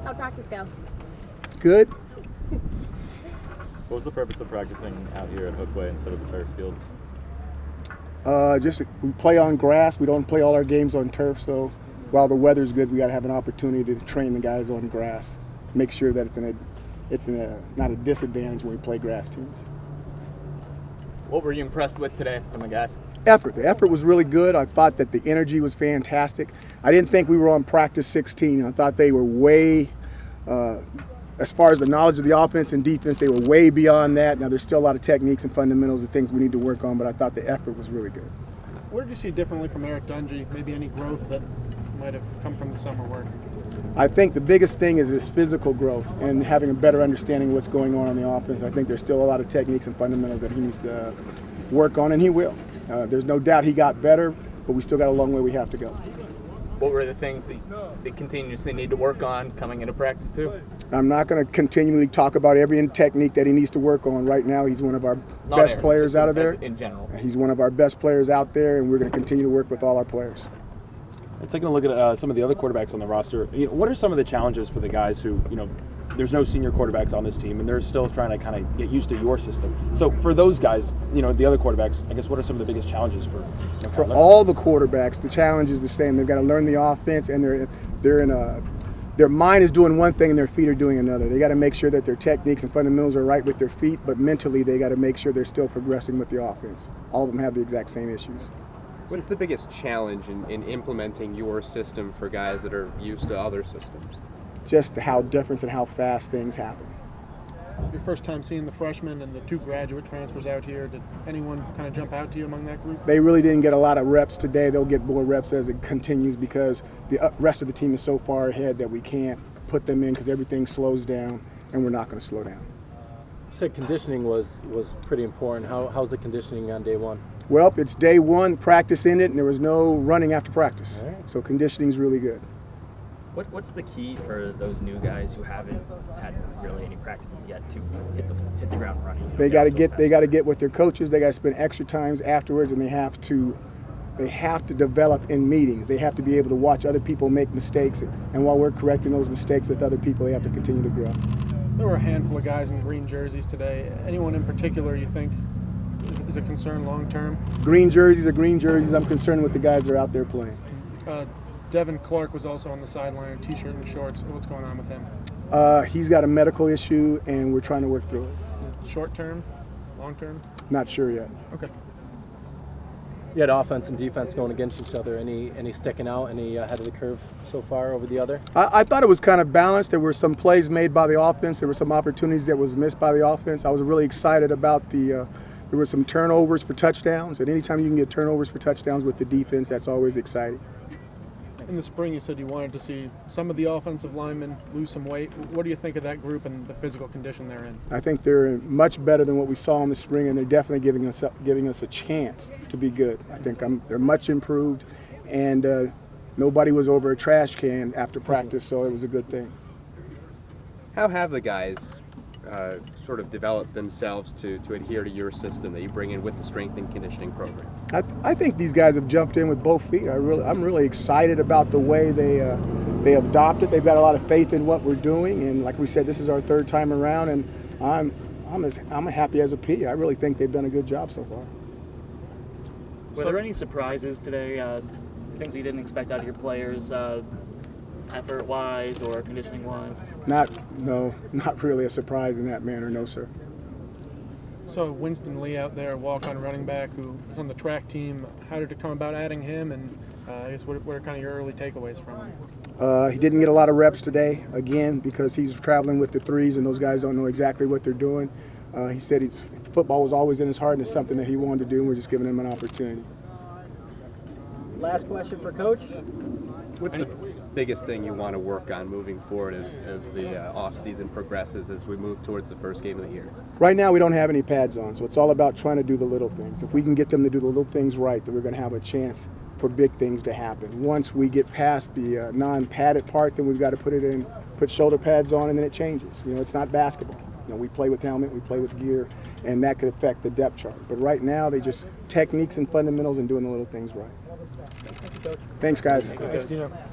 How'd practice go? Good. What was the purpose of practicing out here at Hookway instead of the turf fields? Just we play on grass. We don't play all our games on turf. So while the weather's good, we got to have an opportunity to train the guys on grass. Make sure that it's not a disadvantage when we play grass teams. What were you impressed with today from the guys? Effort. The effort was really good. I thought that the energy was fantastic. I didn't think we were on practice 16. I thought they were way, as far as the knowledge of the offense and defense, they were way beyond that. Now there's still a lot of techniques and fundamentals and things we need to work on, but I thought the effort was really good. What did you see differently from Eric Dungy? Maybe any growth that might have come from the summer work? I think the biggest thing is his physical growth and having a better understanding of what's going on the offense. I think there's still a lot of techniques and fundamentals that he needs to work on, and he will. There's no doubt he got better, but we still got a long way we have to go. What were the things that they continuously need to work on coming into practice too? I'm not going to continually talk about every technique that he needs to work on. Right now, he's one of our best players out of there. In general. He's one of our best players out there, and we're going to continue to work with all our players. And taking a look at some of the other quarterbacks on the roster, what are some of the challenges for the guys who, there's no senior quarterbacks on this team, and they're still trying to kind of get used to your system. So for those guys, the other quarterbacks, I guess, what are some of the biggest challenges for? For all the quarterbacks, the challenge is the same. They've got to learn the offense, and their mind is doing one thing and their feet are doing another. They got to make sure that their techniques and fundamentals are right with their feet, but mentally they got to make sure they're still progressing with the offense. All of them have the exact same issues. What's the biggest challenge in implementing your system for guys that are used to other systems? Just how different and how fast things happen. Your first time seeing the freshmen and the two graduate transfers out here, did anyone kind of jump out to you among that group? They really didn't get a lot of reps today. They'll get more reps as it continues because the rest of the team is so far ahead that we can't put them in because everything slows down, and we're not going to slow down. You said conditioning was pretty important. How's the conditioning on day one? Well, it's day one, practice in it, and there was no running after practice. All right. So conditioning's really good. What's the key for those new guys who haven't had really any practices yet to hit the ground running? They got to get with their coaches. They got to spend extra times afterwards, and they have to develop in meetings. They have to be able to watch other people make mistakes, and while we're correcting those mistakes with other people, they have to continue to grow. There were a handful of guys in green jerseys today. Anyone in particular you think is a concern long term? Green jerseys are green jerseys. I'm concerned with the guys that are out there playing. Devin Clark was also on the sideline in t-shirt and shorts. What's going on with him? He's got a medical issue, and we're trying to work through it. Short term? Long term? Not sure yet. Okay. You had offense and defense going against each other. Any sticking out? Any ahead of the curve so far over the other? I thought it was kind of balanced. There were some plays made by the offense. There were some opportunities that was missed by the offense. I was really excited about there were some turnovers for touchdowns, and anytime you can get turnovers for touchdowns with the defense, that's always exciting. In the spring, you said you wanted to see some of the offensive linemen lose some weight. What do you think of that group and the physical condition they're in? I think they're much better than what we saw in the spring, and they're definitely giving us a chance to be good. I think they're much improved, and nobody was over a trash can after practice, so it was a good thing. How have the guys sort of developed themselves to adhere to your system that you bring in with the strength and conditioning program? I think these guys have jumped in with both feet. I'm really excited about the way they adopted. They've got a lot of faith in what we're doing, and like we said, this is our third time around, and I'm happy as a P. I really think they've done a good job so far. Were there any surprises today? Things you didn't expect out of your players, effort-wise or conditioning-wise? Not really a surprise in that manner, no, sir. So Winston Lee out there, walk-on running back who is on the track team. How did it come about adding him, and I guess what are kind of your early takeaways from him? He didn't get a lot of reps today, again, because he's traveling with the threes, and those guys don't know exactly what they're doing. He said football was always in his heart, and it's something that he wanted to do, and we're just giving him an opportunity. Last question for Coach. What's the biggest thing you want to work on moving forward as the off-season progresses, as we move towards the first game of the year? Right now we don't have any pads on, so it's all about trying to do the little things. If we can get them to do the little things right, then we're going to have a chance for big things to happen. Once we get past the non-padded part, then we've got to put shoulder pads on, and then it changes. It's not basketball. We play with helmet, we play with gear, and that could affect the depth chart. But right now, they just techniques and fundamentals and doing the little things right. Thank you, Coach. Thanks, guys. Thanks, Dino.